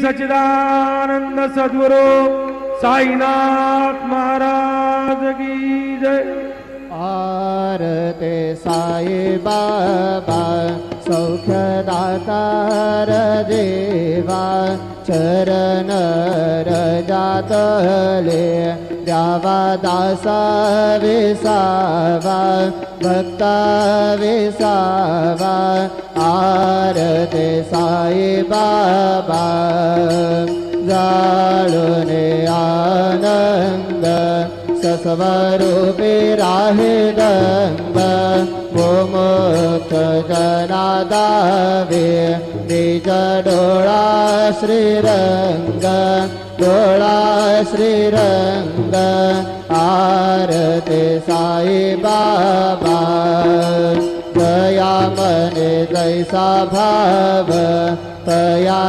सच्चिदानंद सद्गुरु साईनाथ महाराज की जय। आरते साई बाबा सौख्यदातार देवा चरण रजातले द्यावा दासा विसावा भक्ता विसावा। आरते साई बाबा जाळुने आनंद सस्वरूपी राहे गंग मोक्ष जनादावे निज डोळा श्रीरंग डोळा श्रीरंग। आरते साई बाबा दया मने जैसा भाव तया